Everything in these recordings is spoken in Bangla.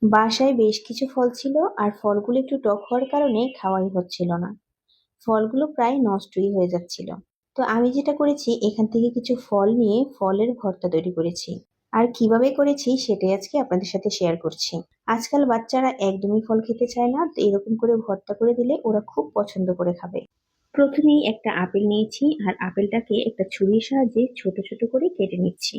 বাসায় বেশ কিছু ফল ছিল, আর ফলগুলো একটু টক হওয়ার কারণে খাওয়াই হচ্ছিল না। ফলগুলো প্রায় নষ্টই হয়ে যাচ্ছিল। তো আমি যেটা করেছি, এখান থেকে কিছু ফল নিয়ে ফলের ভর্তা তৈরি করেছি। আর কিভাবে করেছি সেটাই আজকে আপনাদের সাথে শেয়ার করছি। আজকাল বাচ্চারা একদমই ফল খেতে চায় না, তো এরকম করে ভর্তা করে দিলে ওরা খুব পছন্দ করে খাবে। প্রথমেই একটা আপেল নিয়েছি, আর আপেলটাকে একটা ছুরির সাহায্যে ছোট ছোট করে কেটে নিচ্ছি।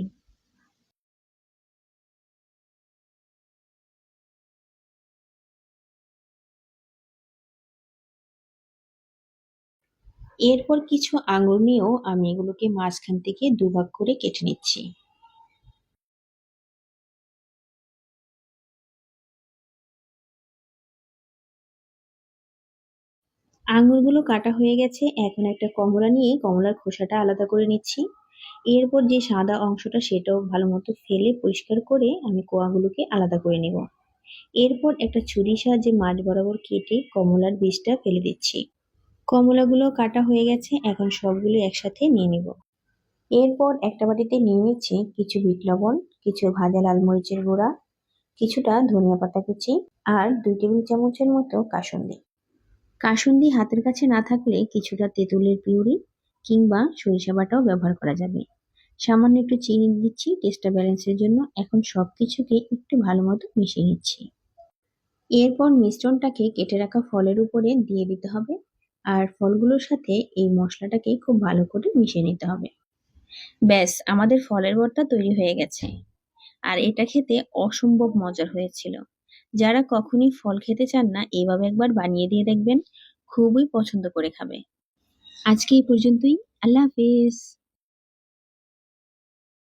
এরপর কিছু আঙুর নিয়েও আমি এগুলোকে মাঝখান থেকে দুভাগ করে কেটে নিচ্ছি। আঙুরগুলো কাটা হয়ে গেছে, এখন একটা কমলা নিয়ে কমলার খোসাটা আলাদা করে নিচ্ছি। এরপর যে সাদা অংশটা সেটাও ভালো মতো ফেলে পরিষ্কার করে আমি কোয়াগুলোকে আলাদা করে নেব। এরপর একটা ছুরির সাহায্যে মাঝ বরাবর কেটে কমলার বীজটা ফেলে দিচ্ছি। কমলাগুলো কাটা হয়ে গেছে, এখন সবগুলো একসাথে নিয়ে নেব। এরপর একটা বাটিতে নিয়ে নিচ্ছি কিছু বিট লবণ, কিছু ভাজা লাল মরিচের গুঁড়া, কিছুটা ধনিয়া পাতা কুচি, আর 2 টেবিল চামচের মতো কাসুন্দি। কাসুন্দি হাতের কাছে না থাকলে কিছুটা তেঁতুলের পিউরি কিংবা সরিষা বাটাও ব্যবহার করা যাবে। সামান্য একটু চিনি দিচ্ছি টেস্টটা ব্যালেন্সের জন্য। এখন সবকিছুকে একটু ভালো মতো মিশিয়ে নিচ্ছি। এরপর মিশ্রণটাকে কেটে রাখা ফলের উপরে দিয়ে দিতে হবে, আর ফলগুলোর সাথে এই মশলাটাকে খুব ভালো করে মিশিয়ে নিতে হবে। ব্যাস, আমাদের ফলের ভর্তা তৈরি হয়ে গেছে। আর এটা খেতে অসম্ভব মজার হয়েছিল। যারা কখনই ফল খেতে চান না, এভাবে একবার বানিয়ে দিয়ে দেখবেন, খুবই পছন্দ করে খাবে। আজকে এই পর্যন্তই। আল্লাহ হাফেজ।